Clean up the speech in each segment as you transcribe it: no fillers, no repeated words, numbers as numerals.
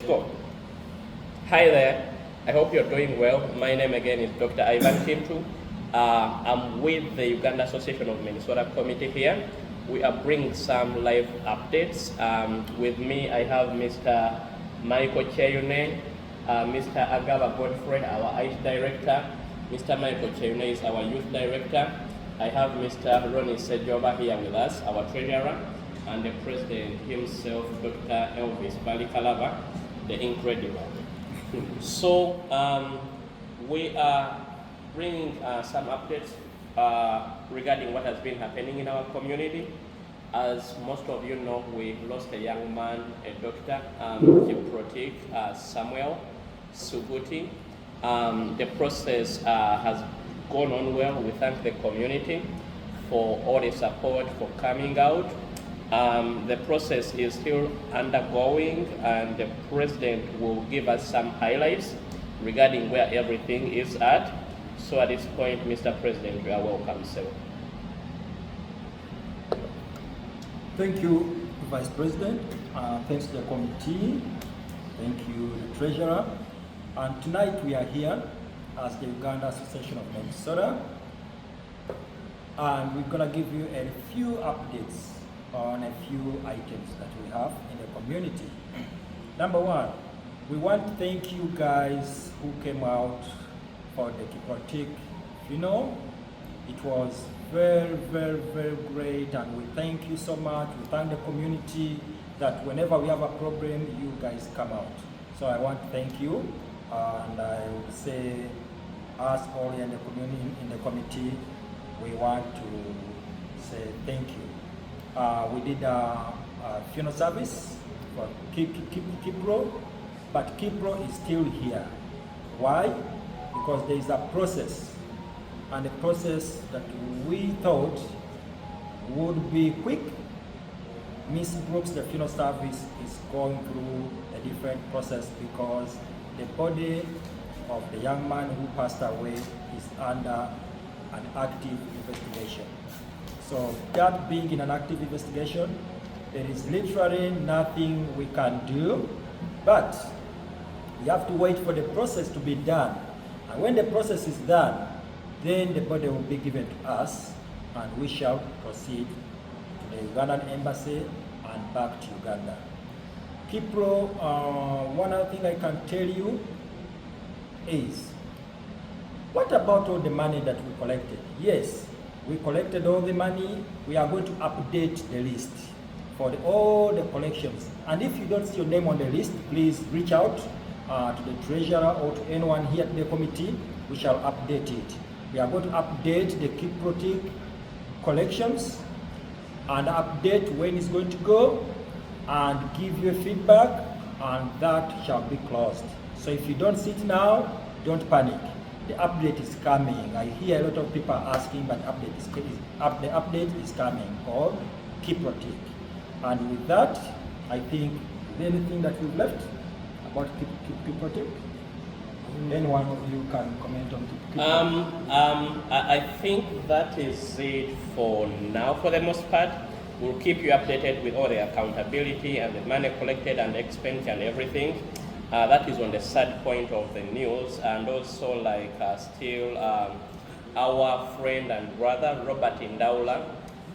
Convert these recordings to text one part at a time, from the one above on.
go. Hi there. I hope you're doing well. My name again is Dr. Ivan Kintu. I'm with the Uganda Association of Minnesota committee here. We are bringing some live updates. With me, I have Mr. Michael Cheyune, Mr. Agaba Godfrey, our IT director. Mr. Michael Cheyune is our youth director. I have Mr. Ronnie Sejoba here with us, our treasurer, and the president himself, Dr. Elvis Balikalava, the incredible. So we are bringing some updates regarding what has been happening in our community. As most of you know, we lost a young man, a doctor, Kiprotik Samuel Suguti. The process has gone on well. We thank the community for all the support for coming out. The process is still undergoing, and the president will give us some highlights regarding where everything is at. So at this point, Mr. President, you are welcome, sir. Thank you, Vice President. Thanks to the committee. Thank you, the treasurer. And tonight we are here as the Uganda Association of Minnesota, and we're going to give you a few updates on a few items that we have in the community. Number one, we want to thank you guys who came out for the Kiprotik funeral. It was very, very, very great, and we thank you so much. We thank the community that whenever we have a problem, you guys come out. So I want to thank you, and I would say us all in the community, in the committee, we want to say thank you. We did a funeral service for Kipro, but Kipro is still here. Why? Because there is a process, and the process that we thought would be quick. Miss Brooks, the funeral service is going through a different process because the body of the young man who passed away is under an active investigation. So that being in an active investigation, there is literally nothing we can do, but we have to wait for the process to be done. And when the process is done, then the body will be given to us, and we shall proceed to the Ugandan embassy and back to Uganda. Kipro, one other thing I can tell you is, what about all the money that we collected? Yes, we collected all the money. We are going to update the list for all the collections. And if you don't see your name on the list, please reach out to the treasurer or to anyone here at the committee. We shall update it. We are going to update the Kiprotik collections and update when it's going to go and give you feedback, and that shall be closed. So if you don't see it now, don't panic. The update is coming. I hear a lot of people asking, but the update is coming for Kiprotik. And with that, I think, is there anything that we've left about Kiprotik? Any one of you can comment on Kiprotik? I think that is it for now. For the most part, we'll keep you updated with all the accountability and the money collected and the expense and everything. That is on the third point of the news, and also like still our friend and brother Robert Ndaula,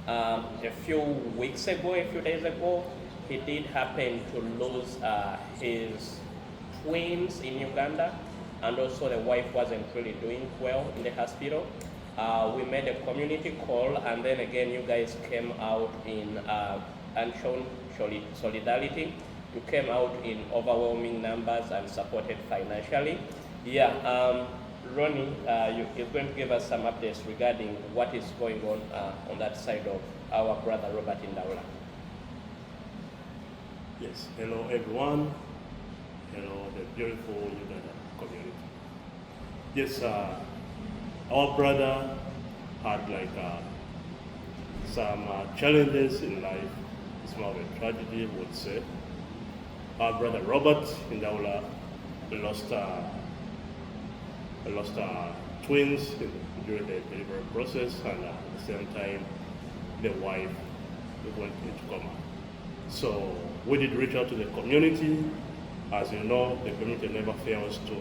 a few days ago, he did happen to lose his twins in Uganda, and also the wife wasn't really doing well in the hospital. We made a community call, and then again you guys came out in and shown solidarity. You came out in overwhelming numbers and supported financially. Yeah, Ronnie is going to give us some updates regarding what is going on that side of our brother Robert Ndaula. Yes, hello everyone. Hello, the beautiful Uganda community. Yes, our brother had like some challenges in life. It's more of a tragedy, I would say. Our brother Robert Ndaula lost twins during the delivery process, and at the same time, the wife went into coma. So we did reach out to the community As you know, the community never fails to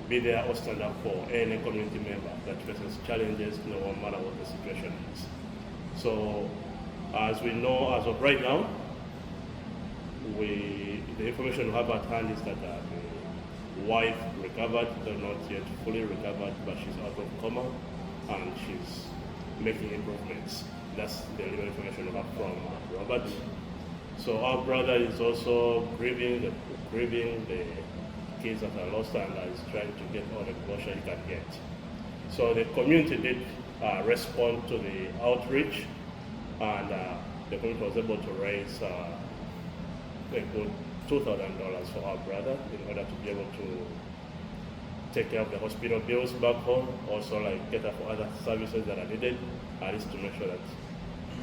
be there or stand up for any community member that faces challenges, no matter what the situation is. So, as we know, as of right now, the information we have at hand is that the wife recovered, though not yet fully recovered, but she's out of coma and she's making improvements. That's the little information we have from Robert. So our brother is also grieving the kids that are lost and is trying to get all the closure he can get. So the community did respond to the outreach, and the community was able to raise a good $2,000 for our brother in order to be able to take care of the hospital bills back home, also like get up for other services that are needed, at least to make sure that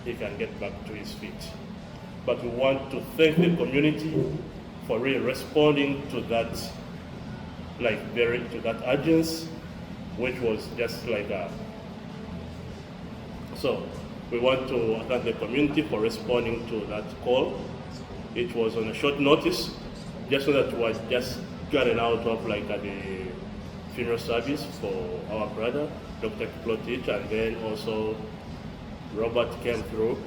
he can get back to his feet. But we want to thank the community for really responding to that, to that urgency, which was just like a. So we want to thank the community for responding to that call. It was on a short notice, just so that was just getting out of the funeral service for our brother, Dr. Kiplotich, and then also Robert came through.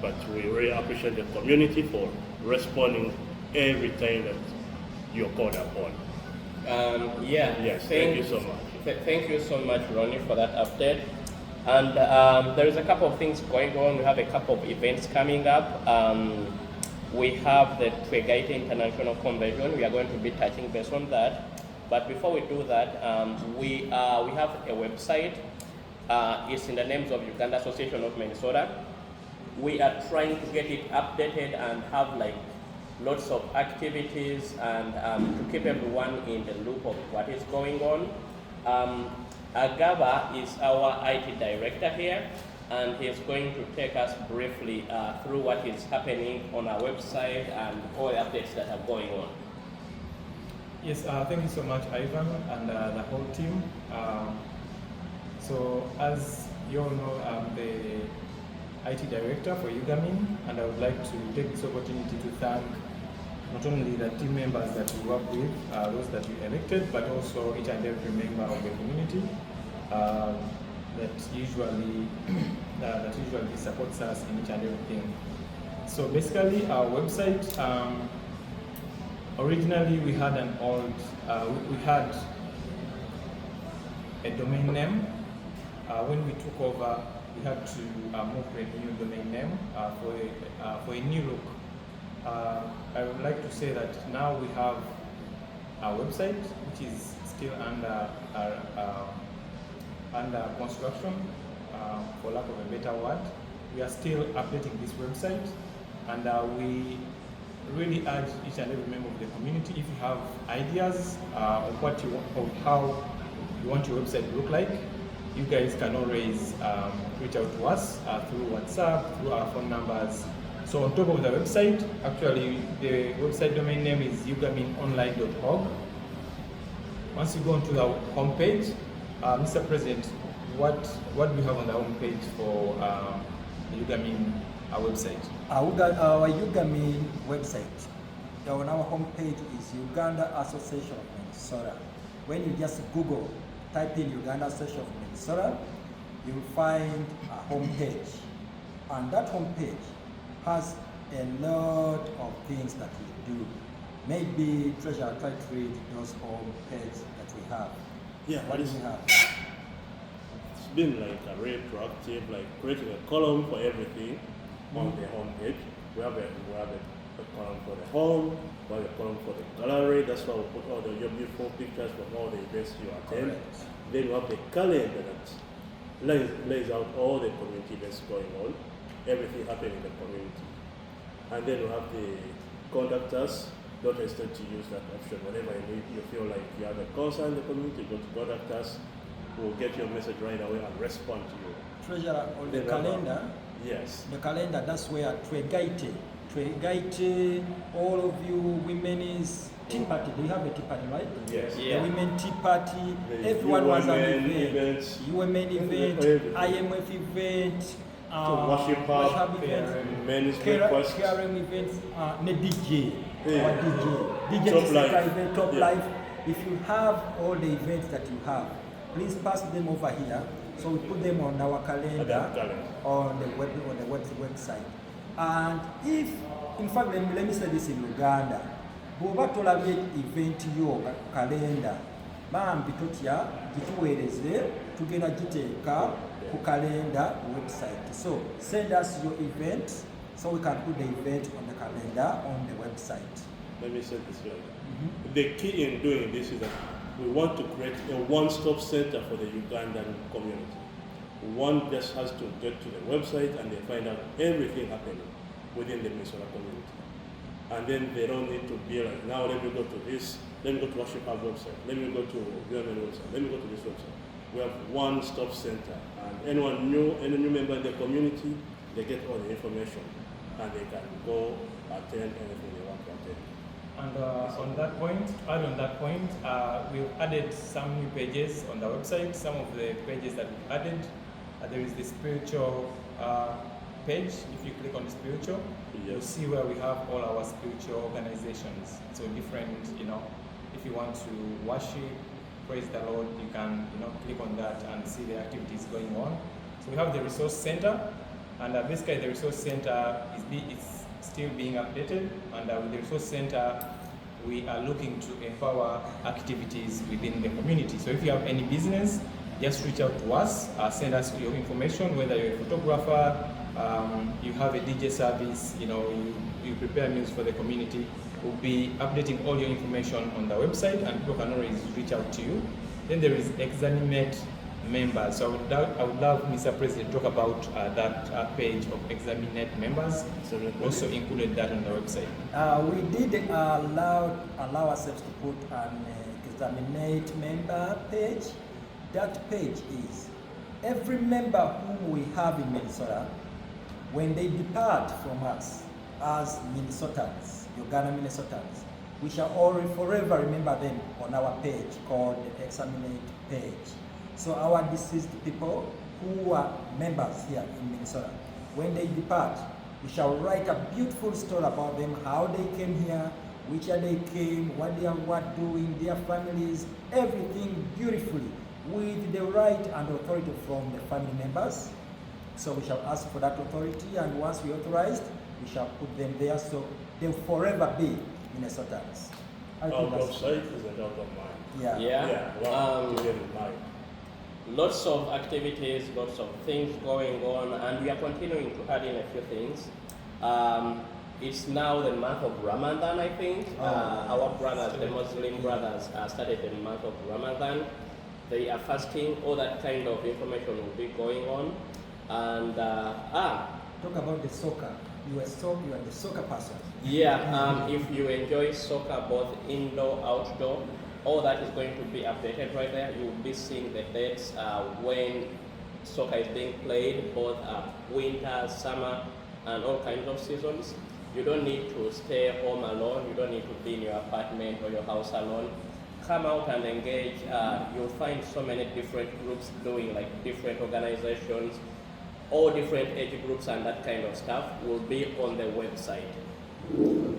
But we really appreciate the community for responding every time that you're called upon. Yes, thank you so much. Thank you so much, Ronnie, for that update. And there is a couple of things going on. We have a couple of events coming up. We have the Twegaite International Convention. We are going to be touching base on that. But before we do that, we have a website. It's in the names of Uganda Association of Minnesota. We are trying to get it updated and have lots of activities and to keep everyone in the loop of what is going on. Agaba is our IT director here, and he's going to take us briefly through what is happening on our website and all the updates that are going on. Yes, thank you so much, Ivan, and the whole team. So as you all know, I'm the IT director for Ugamin, and I would like to take this opportunity to thank not only the team members that we work with, those that we elected, but also each and every member of the community that usually supports us in each and everything. So basically, our website, originally we had an old, we had a domain name. When we took over, we had to move to a new domain name for a new look. I would like to say that now we have our website, which is still under construction, for lack of a better word. We are still updating this website, and we really urge each and every member of the community, if you have ideas of what you want, of how you want your website to look like, you guys can always reach out to us through WhatsApp, through our phone numbers. So on top of the website, actually the website domain name is ugaminonline.org. Once you go onto the homepage, Mr. President, what do we have on the homepage for the Ugamin website? Our Ugamin website, on our homepage is Uganda Association of Minnesota. When you just Google, type in Uganda Association of Minnesota, you'll find a homepage. And that homepage has a lot of things that we do. Maybe Treasurer try to read those homepage that we have. Yeah, what do we have? It's been a really proactive, creating a column for everything on the homepage. We have a column for the home, we have a column for the gallery. That's why we put all your beautiful pictures from all the events you attend. Correct. Then we have the calendar that lays out all the community events going on, everything happening in the community. And then we have the contact us. Don't hesitate to use that option. Whenever you feel like you have a concern in the community, go to contact us. We'll get your message right away and respond to you. Treasurer, on the calendar, yes. The calendar, that's where Twegaite, all of you women is tea party. Do you have a tea party, right? Yes. Yeah. The women tea party, The everyone was an UMN event. UMN event, everything. IMF event, Worship hub, event, men's breakfast. KRM events, ne DJ, Yeah. our DJ. DJ Top Center Life. event, Top Yeah. Life. If you have all the events that you have, please pass them over here. So we put them on our calendar, on the website. And if, in fact, let me say this in Uganda, bw'oba tolabye event yo calendar, bambi totya gituweereze tugenda giteeka ku calendar website. So send us your event so we can put the event on the calendar on the website. Let me say this right. The key in doing this is that we want to create a one-stop center for the Ugandan community. One just has to get to the website and they find out everything happening within the Minnesota community. And then they don't need to be like, now let me go to this, let me go to Worship Hub website, let me go to Government website, let me go to this website. We have one-stop center, and any new member in the community, they get all the information, and they can go attend anything they want to attend. And on that point, we've added some new pages on the website. Some of the pages that we've added, there is the spiritual page. If you click on spiritual, you'll see where we have all our spiritual organizations. So different, if you want to worship, praise the Lord, you can, click on that and see the activities going on. So we have the resource center, and basically the resource center is still being updated, and with the resource center, we are looking to empower activities within the community. So if you have any business, just reach out to us, send us your information, whether you're a photographer, you have a DJ service, you prepare meals for the community. We'll be updating all your information on the website, and people can always reach out to you. Then there is Examinate members. So I would love Mr. President to talk about that page of Examinate members. Also included that on the website. We did allow ourselves to put an Examinate member page. That page is every member whom we have in Minnesota, when they depart from us as Minnesotans, Uganda Minnesotans, we shall all forever remember them on our page called the Examinate page. So our deceased people who are members here in Minnesota, when they depart, we shall write a beautiful story about them, how they came here, which year they came, what they are doing, their families, everything beautifully, with the right and authority from the family members. So we shall ask for that authority, and once we authorized, we shall put them there, so they'll forever be Minnesotans. Out of sight is out of mind. Yeah. Wow. In mind. Lots of activities, lots of things going on, and we are continuing to add in a few things. It's now the month of Ramadan, I think. Our brothers, the Muslim brothers, started the month of Ramadan. They are fasting, all that kind of information will be going on. And Talk about the soccer. You are the soccer person. yeah, if you enjoy soccer, both indoor, outdoor, all that is going to be updated right there. You will be seeing the dates when soccer is being played, both winter, summer, and all kinds of seasons. You don't need to stay home alone. You don't need to be in your apartment or your house alone. Come out and engage. You'll find so many different groups doing like different organizations, all different age groups, and that kind of stuff will be on the website.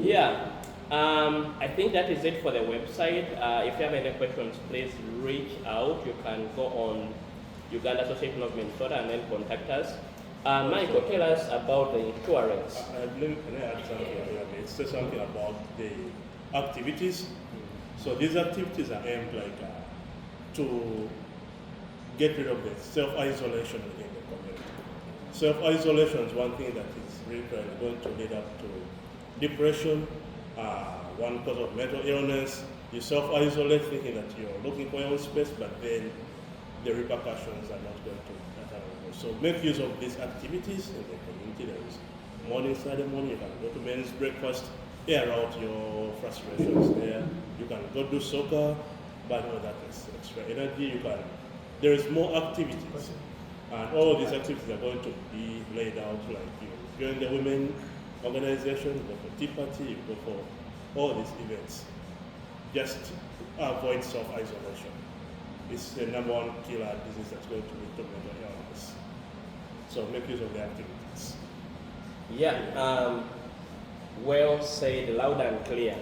Yeah. I think that is it for the website. If you have any questions, please reach out. You can go on Uganda Association of Minnesota and then contact us. Michael, tell us about the insurance. Can I add something here? It says something about the activities. So these activities are aimed to get rid of the self-isolation within the community. Self-isolation is one thing that is really going to lead up to depression, one cause of mental illness. You self-isolate thinking that you're looking for your own space, but then the repercussions are not going to matter. So make use of these activities in the community. There is morning, Saturday morning, you can go to men's breakfast, air out your frustrations there. You can go do soccer, but all that is extra energy. There is more activities. And all these activities are going to be laid out, like you join the women organization, you go for tea party, you go for all these events. Just avoid self-isolation. It's the number one killer disease that's going to lead to mental illness. So make use of the activities. Yeah, well said, loud and clear.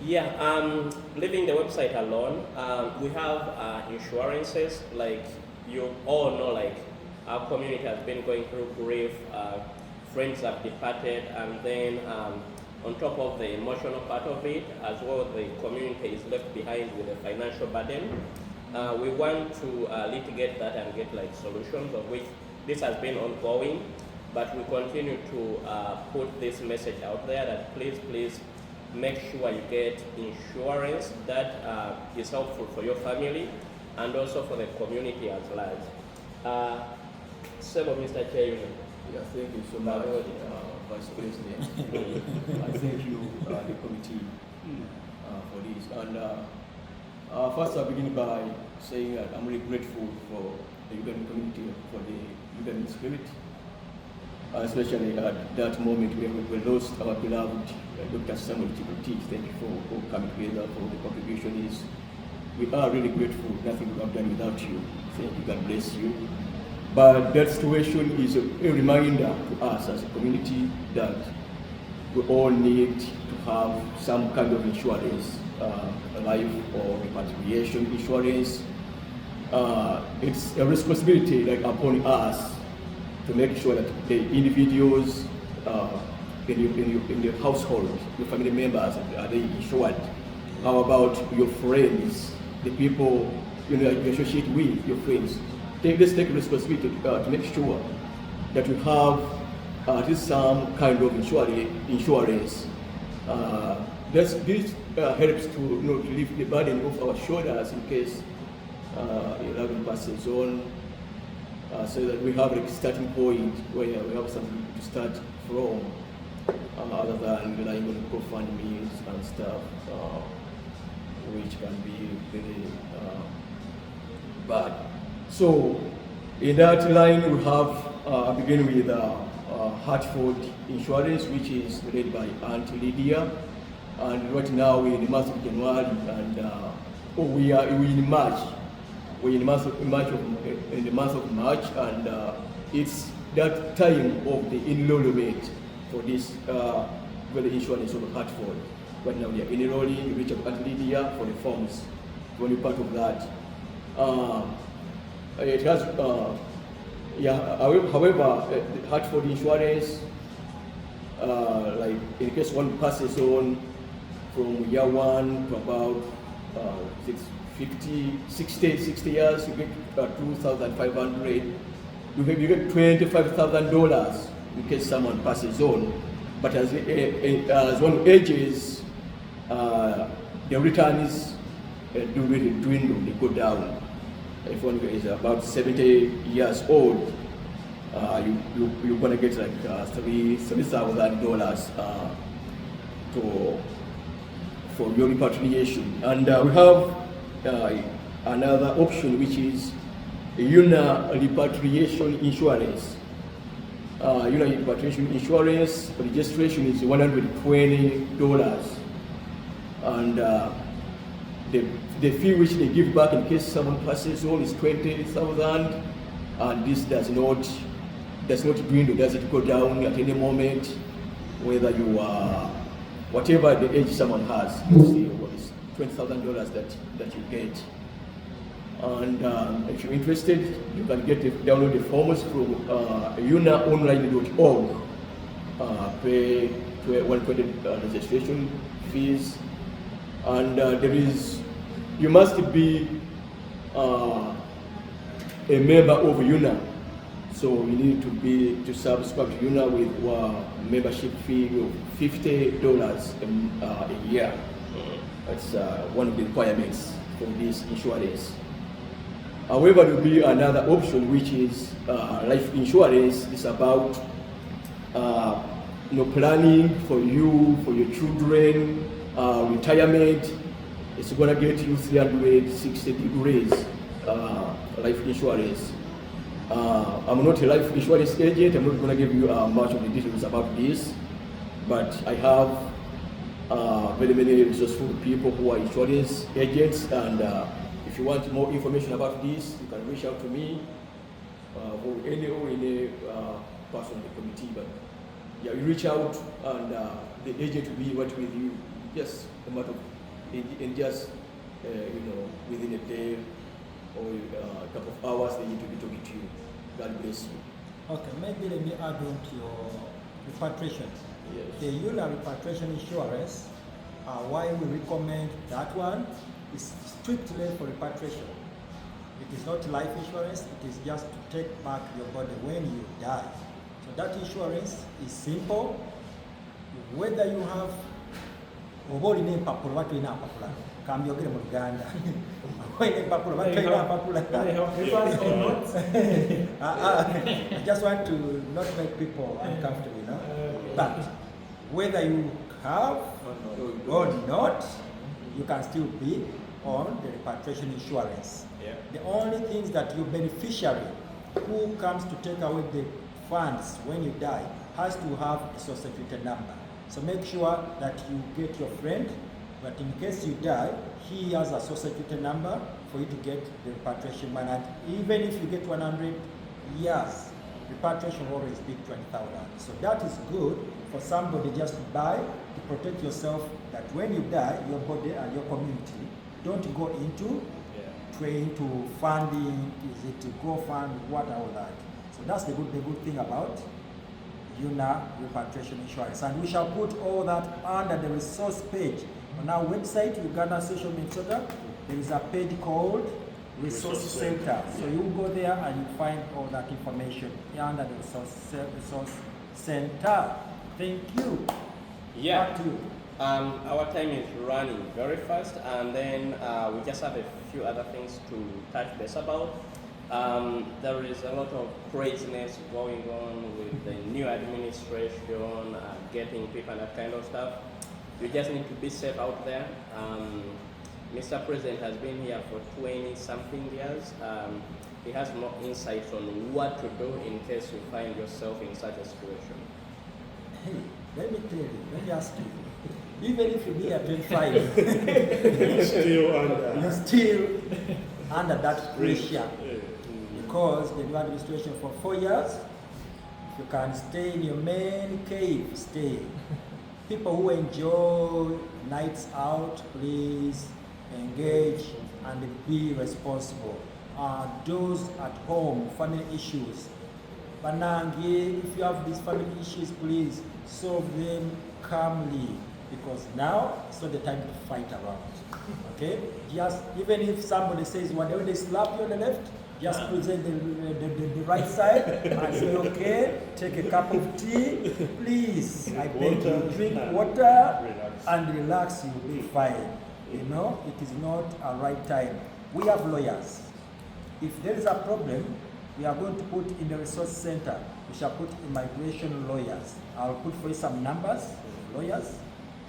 Yeah, leaving the website alone, we have insurances, like you all know, like our community has been going through grief, friends have departed, and then on top of the emotional part of it, as well, the community is left behind with a financial burden. We want to litigate that and get like solutions, of which this has been ongoing, but we continue to put this message out there that please make sure you get insurance that is helpful for your family and also for the community at large. Several, Mr. Chairman. Yeah, thank you so much, Vice President. I thank you, the committee, for this. And first, I'll begin by saying that I'm really grateful for the Ugandan community, for the Ugandan spirit, especially at that moment when we lost our beloved Dr. Samuel Jubilee. Thank you for coming together, for the contribution. We are really grateful. Nothing we have done without you. Thank you. God bless you. But that situation is a reminder to us as a community that we all need to have some kind of insurance, life or repatriation insurance. It's a responsibility upon us to make sure that the individuals in your household, your family members, are they insured? How about your friends, the people you associate with, your friends? Let's take responsibility to make sure that we have at least some kind of insurance. This helps to relieve the burden of our shoulders in case 11 passes on, so that we have a starting point where we have something to start from, other than relying on GoFundMes and stuff, which can be very bad. So, in that line, we have begin with Hartford Insurance, which is led by Aunt Lydia, and right now we're in the month of January, and we're in March. We're in the month of March, and it's that time of the enrollment for this very insurance of Hartford. Right now we are enrolling. You reach out to Aunt Lydia for the forms, for any part of that. It has, however, the Hartford Insurance, like in case one passes on from year one to about 60 years, you get $2,500. You get $25,000 in case someone passes on. But as one ages, the returns do really dwindle, they go down. If one is about 70 years old, you're gonna get like $3,000 for your repatriation. And we have another option, which is UNA repatriation insurance. UNA repatriation insurance registration is $120, and the fee which they give back in case someone passes on is $20,000, and this does not dwindle, doesn't go down at any moment, whether you are whatever the age someone has. You see what is $20,000 that you get. And if you're interested, you can download the forms from unaonline.org. Pay $120 registration fees, and you must be a member of UNA. So you need to subscribe to UNA with a membership fee of $50 a year. That's one of the requirements for this insurance. However, there will be another option, which is life insurance. It's about planning for you, for your children, retirement. It's going to get you 360 degrees life insurance. I'm not a life insurance agent. I'm not going to give you much of the details about this, but I have very many resourceful people who are insurance agents, and if you want more information about this, you can reach out to me or any person in the committee. But yeah, you reach out, and the agent will be right with you. Just a matter of in just within a day or a couple of hours they need to be talking to you. God bless you. Okay, maybe let me add on to your repatriation. Yes. The UNA repatriation insurance, why we recommend that one is strictly for repatriation. It is not life insurance, it is just to take back your body when you die. So that insurance is simple. Whether you have oboli n'empapula batulina empapula kambyogere mu Uganda whether empapula batulina empapula I just want to not make people uncomfortable, you know. But whether you have or not, you can still be on the repatriation insurance. Yeah. The only things that your beneficiary who comes to take away the funds when you die has to have a social security number. So make sure that you get your friend, but in case you die, he has a social security number for you to get the repatriation money. And even if you get 100 years, repatriation will always be 20,000. So that is good for somebody just to buy, to protect yourself, that when you die, your body and your community don't go into trying to funding, is it to go fund, what all that. So that's the good thing about UNA repatriation insurance. And we shall put all that under the resource page on our website, Uganda Association of Minnesota. There is a page called Resource Center. So you go there and you find all that information under the resource center. Thank you. Yeah. Back to you. Our time is running very fast, and then we just have a few other things to touch base about. There is a lot of craziness going on with the new administration, getting people and that kind of stuff. You just need to be safe out there. Mr. President has been here for 20-something years. He has more insights on what to do in case you find yourself in such a situation. Hey, let me tell you, let me ask you. Even if you be at 25, you're still under that pressure. Because the new administration for 4 years, if you can stay in your main cave, stay. People who enjoy nights out, please engage and be responsible. Those at home, family issues. Banangi, if you have these family issues, please solve them calmly. Because now it's not the time to fight around. Okay? Just even if somebody says whatever they slap you on the left, just present the right side and say, okay, take a cup of tea, please. I beg you, drink water and relax, you'll be fine. You know, it is not a right time. We have lawyers. If there is a problem, we are going to put in the resource center, we shall put immigration lawyers. I'll put for you some numbers, lawyers.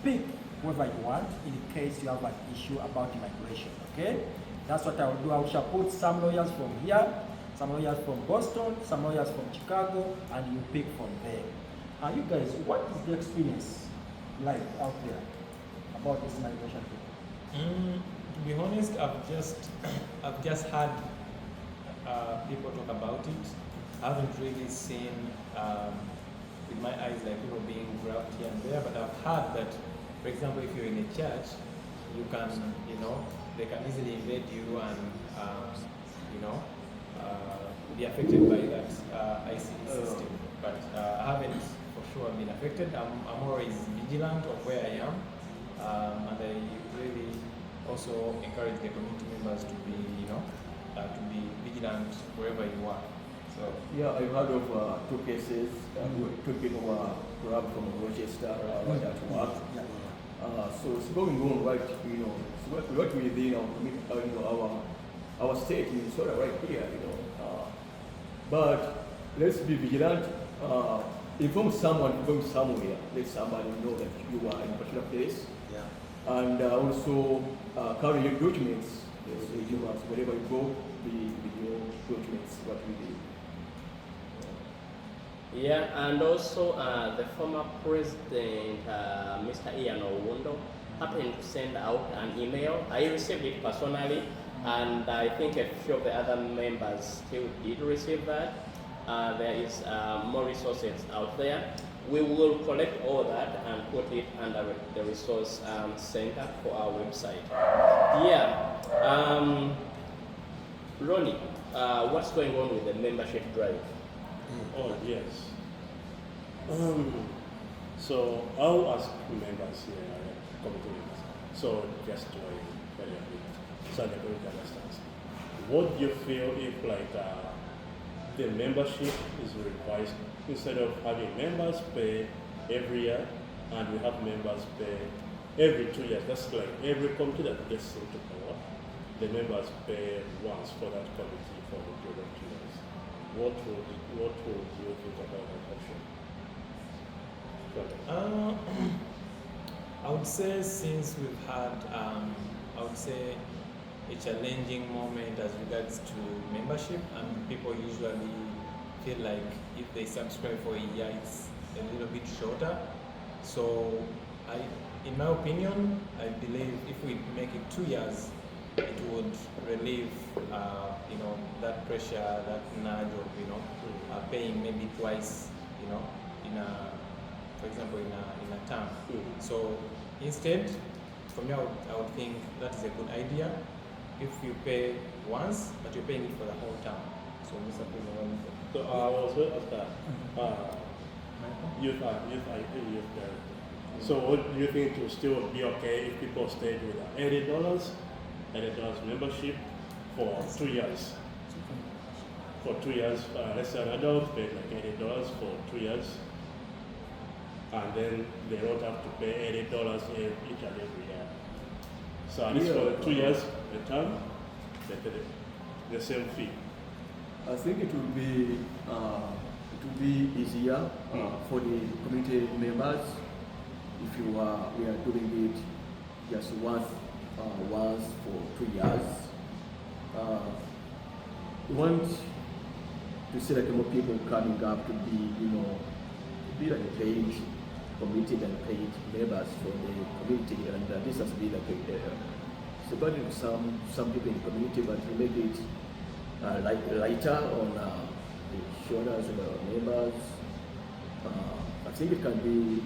Pick whoever you want in case you have an issue about immigration, okay? That's what I will do. I shall put some lawyers from here, some lawyers from Boston, some lawyers from Chicago, and you pick from there. And you guys, what is the experience like out there about this migration people? To be honest, I've just had people talk about it. I haven't really seen with my eyes like people being grabbed here and there, but I've heard that, for example, if you're in a church, you can, they can easily invade you and, be affected by that ICD system. But I haven't for sure been affected. I'm always vigilant of where I am, and I really also encourage the community members to be, to be vigilant wherever you are. So yeah, I've heard of 2 cases. 2 people were grabbed from Rochester right at work. So it's going on right, right within our state in Minnesota right here, But let's be vigilant. Inform someone going somewhere. Let somebody know that you are in a particular place. Yeah. And also carry your documents. Wherever you go, be with your documents. What we do. Yeah, and also the former president, Mr. Ian Owundo, happened to send out an email. I received it personally, and I think a few of the other members still did receive that. There is more resources out there. We will collect all that and put it under the resource center for our website. Yeah. Ronnie, what's going on with the membership drive? Oh, yes. So I'll ask members here, committee members, so just to very a bit, so they don't understand. What do you feel if the membership is revised, instead of having members pay every year, and we have members pay every 2 years? That's like every committee that gets into power, the members pay once for that committee for the period of 2 years. What would you think about that option? I would say since we've had, a challenging moment as regards to membership, and people usually feel like if they subscribe for a year, it's a little bit shorter. So, in my opinion, I believe if we make it 2 years, it would relieve, that pressure, that nudge of, paying maybe twice, for example, in a term. So instead, for me, I would think that is a good idea. If you pay once, but you're paying it for the whole term. So Mr. President. So I was going to ask that. Youth. So what do you think will still be okay if people stayed with $80 membership for 2 years? For 2 years, let's say an adult paid like $80 for 2 years, and then they don't have to pay $80 each and every year. So at least for 2 years, the term, they pay the same fee. I think it will be easier for the community members if we are doing it just once for 2 years. We want to see like more people coming up to be like a paid committee than paid members for the community, and this has been like it's burden to some people in the community, but we make it lighter on the shoulders of our members. I think it can be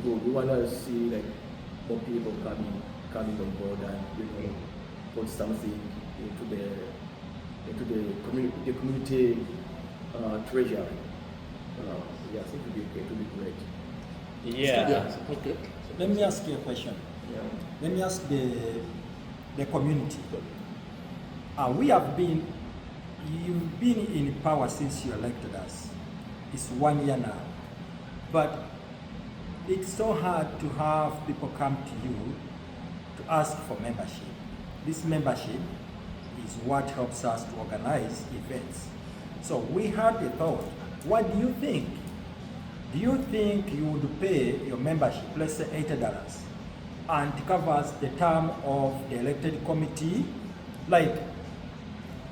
good. We want to see like more people coming on board and put something into the community treasury. I think it will be great. Yeah. Okay. Let me ask you a question. Yeah. Let me ask the community. You've been in power since you elected us. It's 1 year now. But it's so hard to have people come to you to ask for membership. This membership is what helps us to organize events. So we had a thought. What do you think? Do you think you would pay your membership, let's say $80, and it covers the term of the elected committee? Like,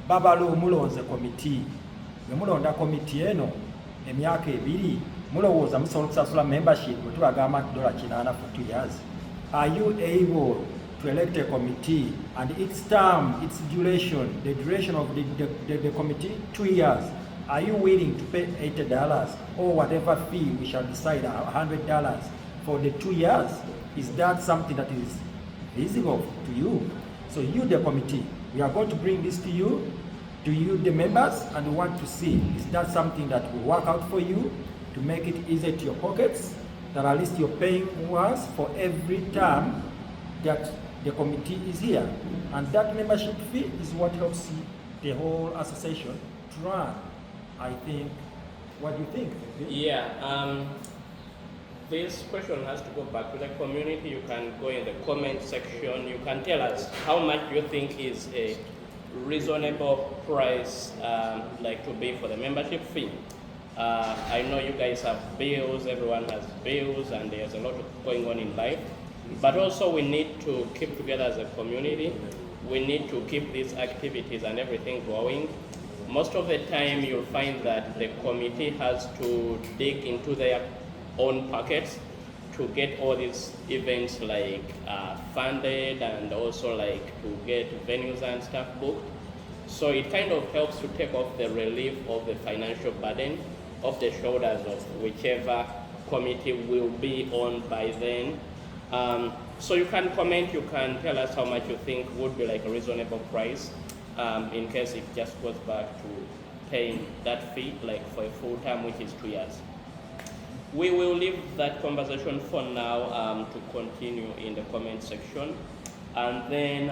babalo mulonze committee, mulonda committee eno, emyaka ebiri, mulowooza musobola okusasula membership wetubagamba $8 for 2 years. Are you able to elect a committee and its term, its duration, the duration of the committee, 2 years? Are you willing to pay $80 or whatever fee we shall decide, $100 for the 2 years? Is that something that is visible to you? So you, the committee, we are going to bring this to you, the members, and we want to see, is that something that will work out for you to make it easier to your pockets, that at least you're paying once for every term that the committee is here. And that membership fee is what helps the whole association to run. I think, what do you think? Yeah, this question has to go back to the community. You can go in the comment section. You can tell us how much you think is a reasonable price to pay for the membership fee. I know you guys have bills, everyone has bills, and there's a lot going on in life. But also we need to keep together as a community. We need to keep these activities and everything going. Most of the time you'll find that the committee has to dig into their own pockets to get all these events funded, and also to get venues and stuff booked. So it kind of helps to take off the relief of the financial burden off the shoulders of whichever committee will be on by then. So you can comment, you can tell us how much you think would be like a reasonable price in case it just goes back to paying that fee like for a full term, which is 2 years. We will leave that conversation for now to continue in the comment section. And then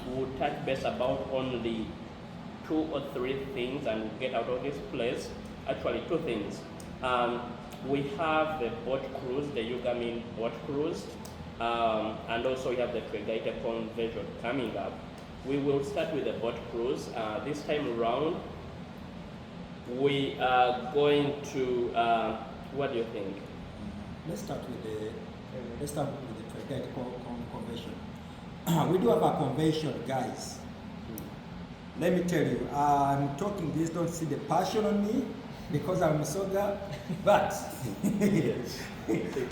we'll touch base about only 2 or 3 things and we'll get out of this place. Actually, 2 things. We have the boat cruise, the Ugandan boat cruise, and also we have the Twegaite convention coming up. We will start with the boat cruise. This time around, we are going to, what do you think? Let's start with the Twegaite convention. We do have a convention, guys. Let me tell you, I'm talking this, don't see the passion on me because I'm Soga, but we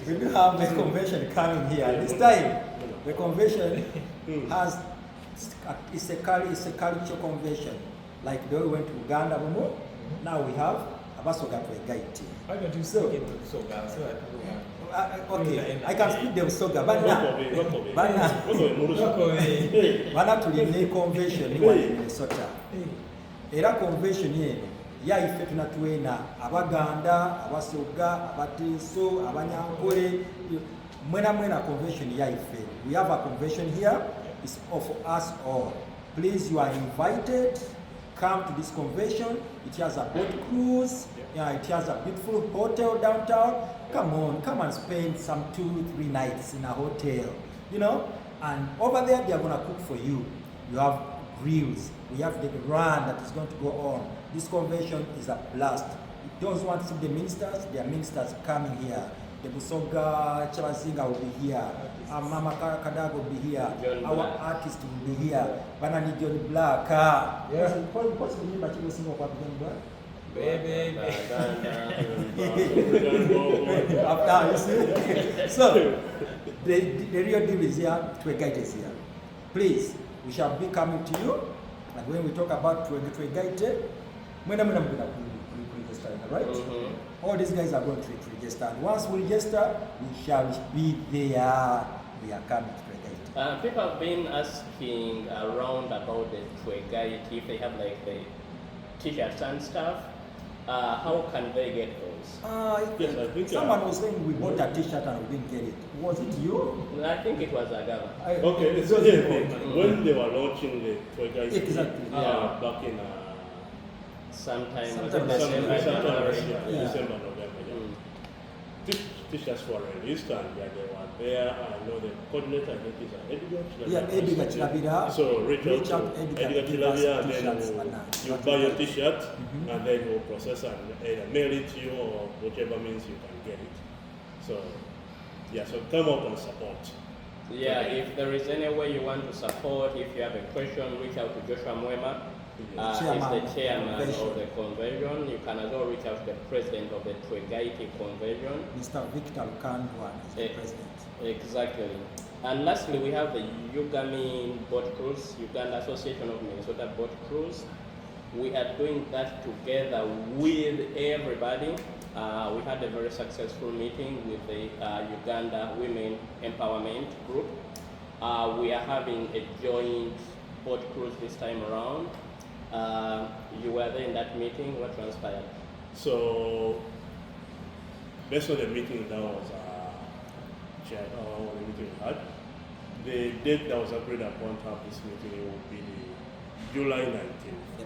do have a convention coming here. This time, the convention has, it's a cultural convention. Like they went to Uganda, now we have Abasoga Twegaite. Why don't you speak into Soga so that people can... Okay, I can speak them Soga, but now, bana tuline convention iwa Minnesota. Era convention yeno yaife tunatuena Abaganda, Abasoga, Abatiso, Abanyankole, mwena convention yaife. We have a convention here. It's for us all. Please, you are invited. Come to this convention. It has a boat cruise. Yeah, it has a beautiful hotel downtown. Come on, come and spend some 2-3 nights in a hotel, you know. And over there, they are gonna cook for you. You have grills. We have the run that is going to go on. This convention is a blast. Those who want to see the ministers, their ministers coming here. The Busoga Chabazinga will be here. Mama Kadago will be here. Our artist will be here. Banani John Black. Yeah. What's the name of the singer of John Black? Baby. After, you see? So, the real deal is here, Twegaite is here. Please, we shall be coming to you. And when we talk about Twegaite, right? All these guys are going to register. And once we register, we shall be there. We are coming to Twegaite. People have been asking around about the Twegaite, if they have like the t-shirts and stuff. How can they get those? Yes, I think Someone was saying we bought a t-shirt and we didn't get it. Was it you? I think it was Agava. Okay, it's when they were launching the Twegaite, Exactly. back in Sometime December, November. T-shirts were released and they were there. I know the coordinator, I think is Edgar. Edgar Chilabira. So reach out to Edgar Chilabira and then you buy your t-shirt and then we'll process and either mail it to you or whichever means you can get it. So yeah, so come out and support. Yeah, if there is any way you want to support, if you have a question, reach out to Joshua Mwema. He's the chairman of the convention. You can also reach out to the president of the Twegaite convention. Mr. Victor Kandwa is the president. Exactly. And lastly, we have the Uganda boat cruise, Uganda Association of Minnesota boat cruise. We are doing that together with everybody. We had a very successful meeting with the Uganda Women Empowerment Group. We are having a joint boat cruise this time around. You were there in that meeting. What transpired? So, based on the meeting that was the meeting we had, the date that was agreed upon to have this meeting will be July 19th. The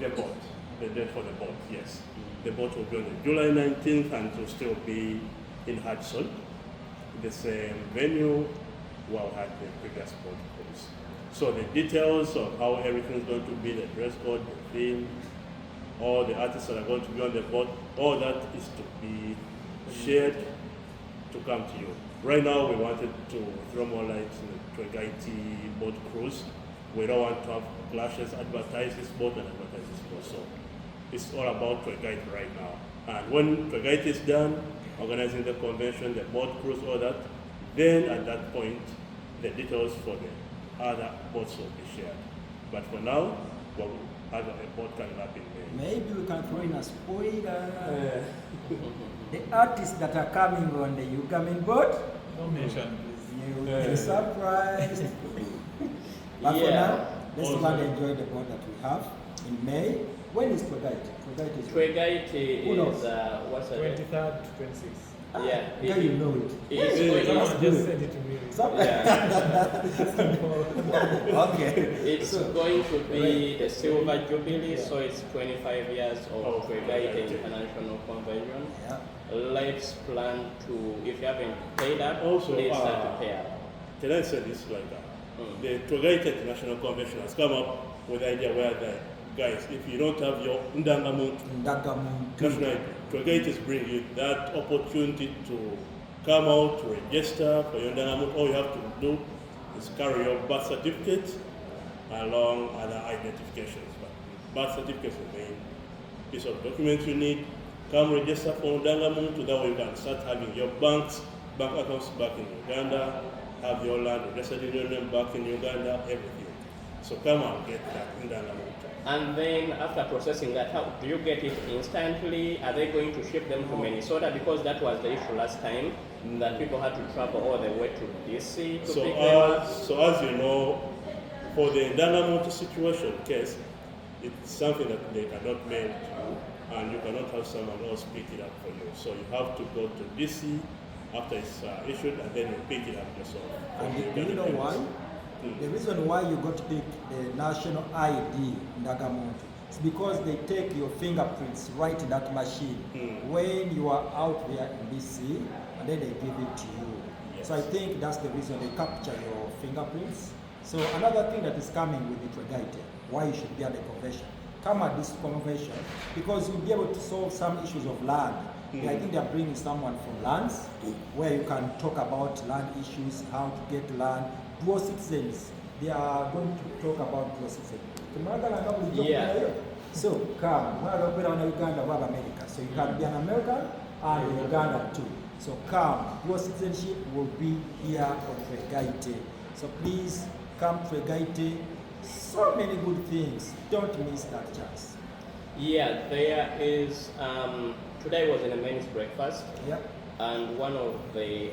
boat. The date for the boat, yes. The boat will be on July 19th and it will still be in Hudson, the same venue where we had the previous boat cruise. So the details of how everything is going to be, the dress code, the theme, all the artists that are going to be on the boat, all that is to be shared to come to you. Right now we wanted to throw more light in the Twegaite boat cruise. We don't want to have clashes, advertise this boat and advertise this boat. So it's all about Twegaite right now. And when Twegaite is done, organizing the convention, the boat cruise, all that, then at that point, the details for the other boats will be shared. But for now, Well, other airport can happen there. Maybe we can throw in a spoiler. The artists that are coming on the Ugandan boat, No mention, please. you will be surprised. But for Yeah. now, let's go and Also- enjoy the boat that we have in May. When is Twegaite? Twegaite is Twegaite Who knows? is, what's the 23rd to 26th. Yeah. Girl, you know it. It is Yeah. going, Someone That's just good. send it to me. Okay. it's So, going to be the Silver Jubilee, so it's 25 years of Oh, Twegaite okay. International Convention. yeah. Let's plan to, if you haven't paid up, Also, please start to pay up. Can I say this like that? Mm. The Twegaite International Convention has come up with the idea where the guys, if you don't have your Ndangamuntu Ndagamu. national, Twegaite is bringing you that opportunity to come out to register for your Ndangamuntu. All you have to do is carry your birth certificate along other identifications. But birth certificate is the main piece of document you need. Come register for Ndangamuntu, that way you can start having your bank accounts back in Uganda, have your land registered in your name back in Uganda, everything. So come and get that Ndangamuntu. And then after processing that, how do you get it instantly? Are they going to ship them to Minnesota? Because that was the issue last time, that people had to travel all the way to DC to So, pick them up. so as you know, for the Ndangamuntu situation case, it's something that they cannot mail to you, and you cannot have someone else pick it up for you. So you have to go to DC after it's issued, and then you pick it up yourself. And from do you know Uganda why? embassy. The reason why you got to pick the national ID Ndagamuntu is because they take your fingerprints right in that machine when you are out there in BC, and then they give it to you. Yes. So I think that's the reason they capture your fingerprints. So another thing that is coming with the Twegaite, why you should be at the convention. Come at this convention because you'll be able to solve some issues of land. I think they're bringing someone from lands where you can talk about land issues, how to get land, dual citizens. They are going to talk about dual citizens. Yeah. So come, Uganda, America. So you can be an American and Uganda too. So come, dual citizenship will be here on Twegaite. So please come Twegaite. So many good things. Don't miss that chance. Yeah, there is, today was in a men's breakfast, Yeah. and one of the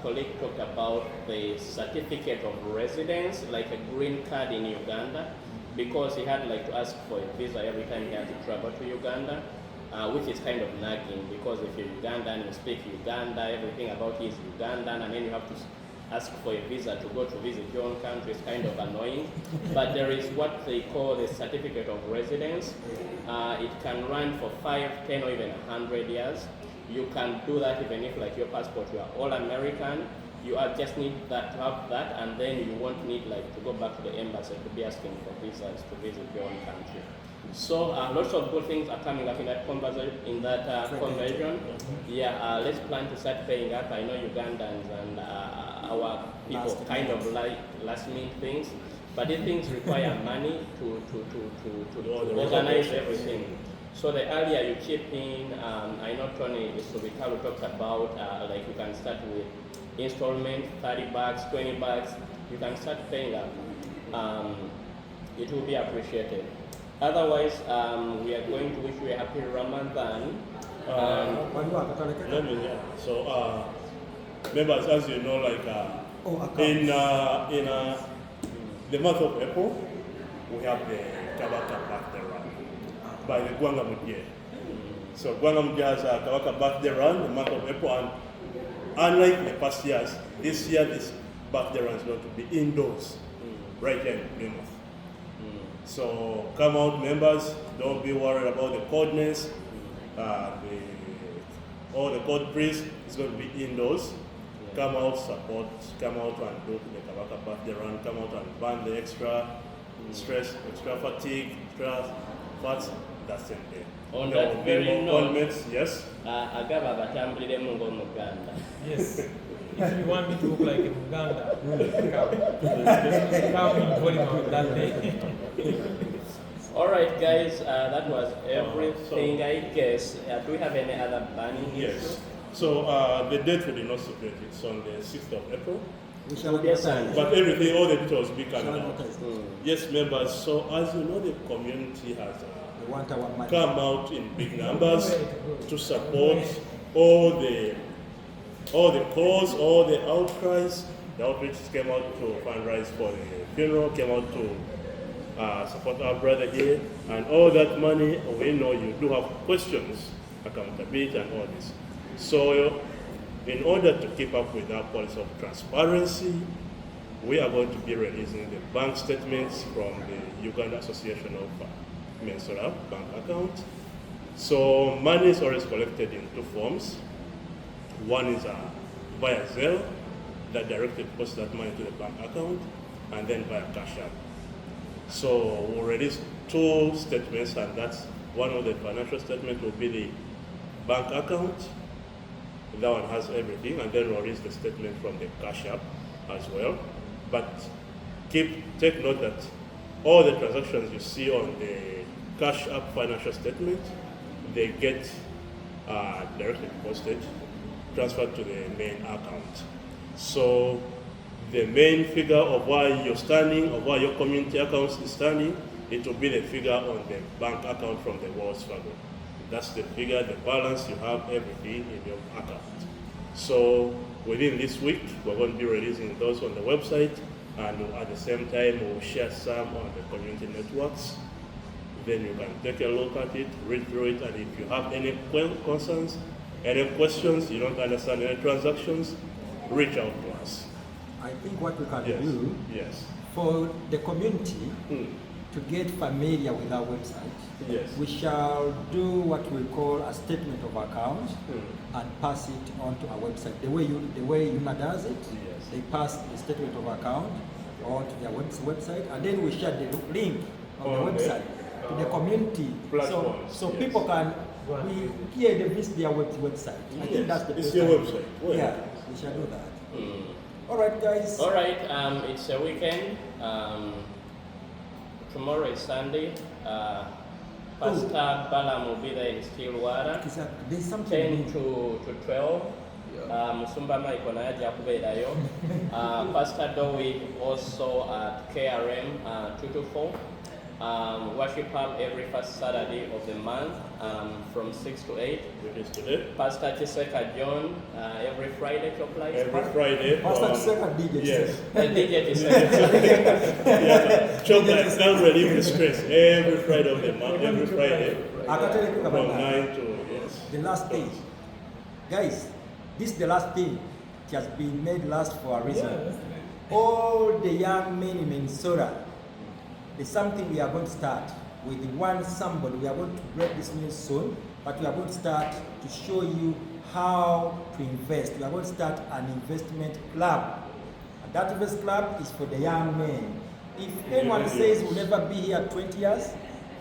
colleagues talked about the certificate of residence, like a green card in Uganda, because he had like to ask for a visa every time he had to travel to Uganda, which is kind of nagging, because if you're Ugandan, you speak Uganda, everything about you is Ugandan, and then you have to ask for a visa to go to visit your own country. Is kind of annoying. But there is what they call the certificate of residence. It can run for 5, 10, or even 100 years. You can do that even if, like your passport, you are all American. You just need that to have that, and then you won't need like to go back to the embassy to be asking for visas to visit your own country. So lots of good things are coming up in that conversation, convention. Yeah, let's plan to start paying up. I know Ugandans and our people kind of like last-minute things, but these things require money to organize everything. So the earlier you chip in, I know Tony Subikalu talked about like you can start with installment, $30, $20. You can start paying up. It will be appreciated. Otherwise, we are going to wish you a happy Ramadan. So, members, as you know, like in the month of April, we have the Kabaka Birthday Run by the Gwangamudye. So Gwangamudye has a Kabaka Birthday Run the month of April, and unlike the past years, this year this birthday run is going to be indoors, right here in Plymouth. So come out, members. Don't be worried about the coldness. All the cold breeze is going to be indoors. Come out, support. Come out and do the Kabaka birthday run. Come out and burn the extra stress, extra fatigue, extra fats. That's in there. On There that will be very more note, elements, yes. agaba batambuliremu ng'Omuganda. Yes. If you want me to look like in Uganda, come in volume that day. All right, guys, that was everything, I guess. Do we have any other burning issues? Yes. So the date we did not secret. It's on the 6th of April. We shall Yes, advertise. But everything, all the details be coming Shall out. advertise. Yes, members. So as you know, the community has We want our money. come out in big numbers to support all the calls, all the outcries. The outreach came out to fundraise for the funeral, came out to support our brother here, and all that money, we know you do have questions, accountability and all this. So in order to keep up with our policy of transparency, we are going to be releasing the bank statements from the Uganda Association of Minnesota bank account. So money is always collected in two forms. One is via Zelle, that directly deposits that money to the bank account, and then via Cash App. So we'll release two statements, and that's one of the financial statements will be the bank account. That one has everything, and then we'll release the statement from the Cash App as well. But take note that all the transactions you see on the Cash App financial statement, they get directly deposited, transferred to the main account. So the main figure of why you're standing, or why your community account is standing, it will be the figure on the bank account from the Wells Fargo. That's the figure, the balance, you have everything in your account. So within this week, we're going to be releasing those on the website, and at the same time, we'll share some on the community networks. Then you can take a look at it, read through it, and if you have any concerns, any questions, you don't understand any transactions, reach out to us. I think what we can Yes. do Yes. for the community to get familiar with our website, Yes. we shall do what we call a statement of account and pass it on to our website. The way Yuma does it, Yes. they pass the statement of account onto their website, and then we share the link on the website to the community, platforms, so yes. people can they visit their website. I think that's the It's best your idea. website. Well, Yeah, we shall do that. All right, guys. All right, it's a weekend. Tomorrow is Sunday. Pastor Balaam will be there in Stillwater, There's something 10 to 12. Musumba Michael Naja kubeerayo. Pastor Dowie also at KRM 2 to 4. Worship Hub every first Saturday of the month from 6 to 8. Which is today. Pastor Chiseka John every Friday to apply. Every Friday. Pastor Second DJ. Yes. The DJ Chiseka. Yeah. Chocolate can relieve the stress every Friday of the month. Every Friday. From 9 to yes. The last thing. Guys, this is the last thing. It has been made last for a reason. All the young men in Minnesota, there's something we are going to start with somebody. We are going to break this news soon, but we are going to start to show you how to invest. We are going to start an investment club. And that investment club is for the young men. If anyone says we'll never be here 20 years,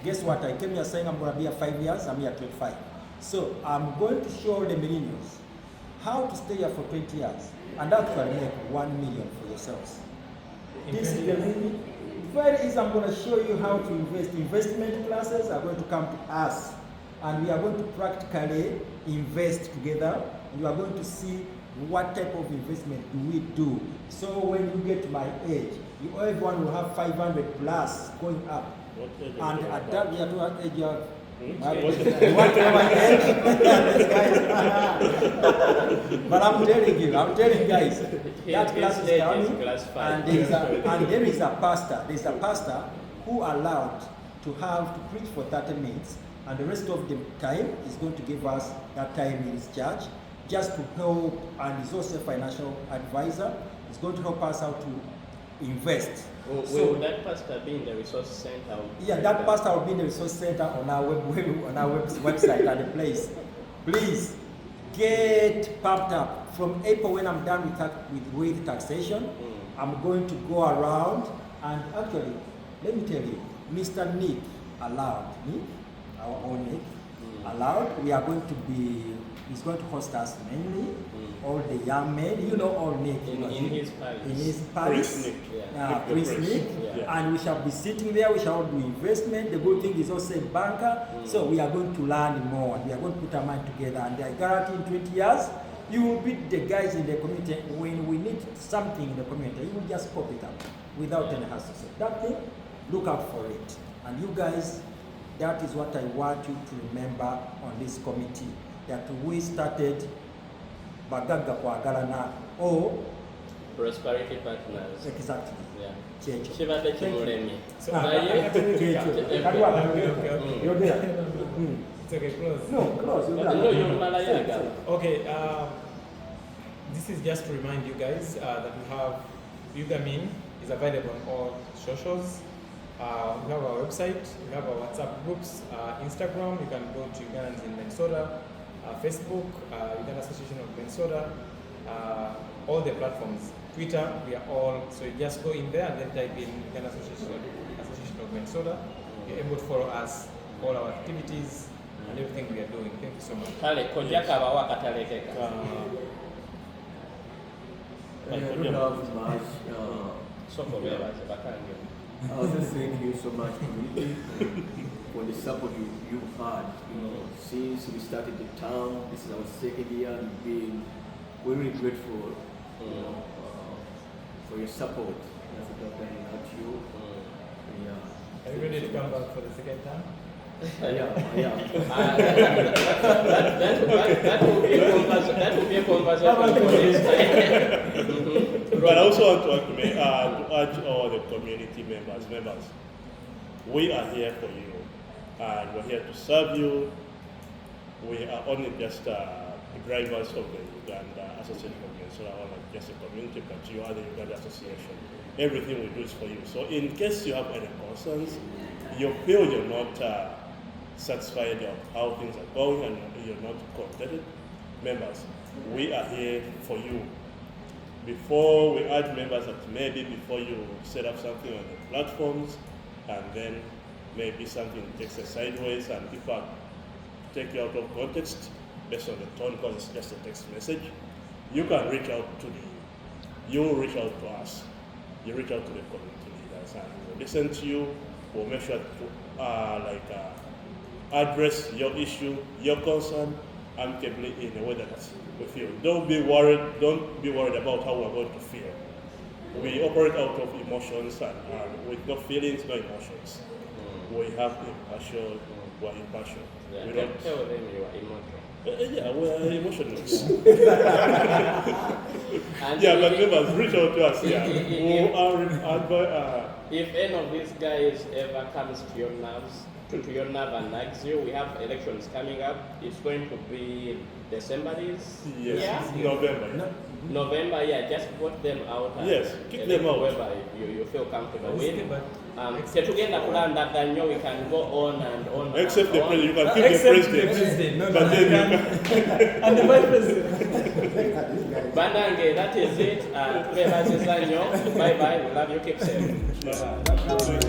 guess what? I came here saying I'm going to be here 5 years, I'm here 25. So I'm going to show the millennials how to stay here for 20 years and actually make 1 million for yourselves. This is the really very easy. I'm going to show you how to invest. Investment classes are going to come to us, and we are going to practically invest together. You are going to see what type of investment do we do. So when you get to my age, everyone will have 500 plus going up. And at that, we are to an age of whatever age. But I'm telling you guys, that class is coming, and there is a pastor. There's a pastor who allowed to preach for 30 minutes, and the rest of the time is going to give us that time in his church, just to help, and he's also a financial advisor. He's going to help us how to invest. Will that pastor be in the resource center? Yeah, that pastor will be in the resource center on our website at the place. Please get pumped up. From April, when I'm done with taxation, I'm going to go around, and actually, let me tell you, Mr. Nick allowed, our own Nick, allowed, we are going to be, he's going to host us mainly, all the young men, all Nick. In his parish. In his parish. Priest Nick. And we shall be sitting there, we shall do investment. The good thing is also a banker. So we are going to learn more. We are going to put our mind together. And I guarantee in 20 years, You will be the guys in the community. When we need something in the community, you will just pop it up without any hassle. So that thing, look out for it. And you guys, that is what I want you to remember on this committee, that we started Bagaga Kwagalana or Prosperity Partners. exactly. Yeah. Checho. Kibadde kimulemi. So, You're there. It's okay, close. No, close. You're No, there. you're Malayaga. Okay, this is just to remind you guys that we have Ugamin is available on all socials. We have our website, we have our WhatsApp groups, Instagram, you can go to Ugandans in Minnesota, Facebook, Uganda Association of Minnesota, all the platforms. Twitter, we are all, so you just go in there and then type in Uganda Association of Minnesota. You're able to follow us, all our activities, and everything we are doing. Thank you so much. Kale kojja kabawa katalekeka. I don't have much. Soko bebaze bakange. I also thank you so much, community, for the support you've had. Since we started the town, this is our second year, we've been really grateful for your support. That's what I've done at you. Yeah. Are you ready to come back for the second time? Yeah. That will be a conversation for next time. But I also want to urge all the community members, we are here for you, and we're here to serve you. We are only just drivers of the Uganda Association of Minnesota, or not just a community, but you are the Uganda Association. Everything we do is for you. So in case you have any concerns, you feel you're not satisfied of how things are going and you're not contented, members, we are here for you. Before we add members, that maybe before you set up something on the platforms, and then maybe something takes a sideways and people take you out of context based on the tone because it's just a text message, you can reach out to you reach out to us. You reach out to the community leaders and we'll listen to you. We'll make sure to address your issue, your concern amicably in a way that we feel. Don't be worried about how we're going to feel. We operate out of emotions and with no feelings, no emotions. We have impartial, we're impartial. Yeah, We don't, tell them you are immortal. yeah, we're emotionless. And Yeah, but if- members, reach out to us. Yeah, If any of these guys ever comes to your nerves, to your nerve and nags you, we have elections coming up. It's going to be December this yes, year? November. November, yeah, just vote them out. And Yes, kick elect them out. Whoever you feel comfortable with. But Tetugenda kulanda nnyo, we can go on and on. Except the and on. president, you can keep except the the president. president, no, But then you and the vice president. Bandange, that is it. Tubebaziza nnyo. Bye bye, we love you, keep safe. can.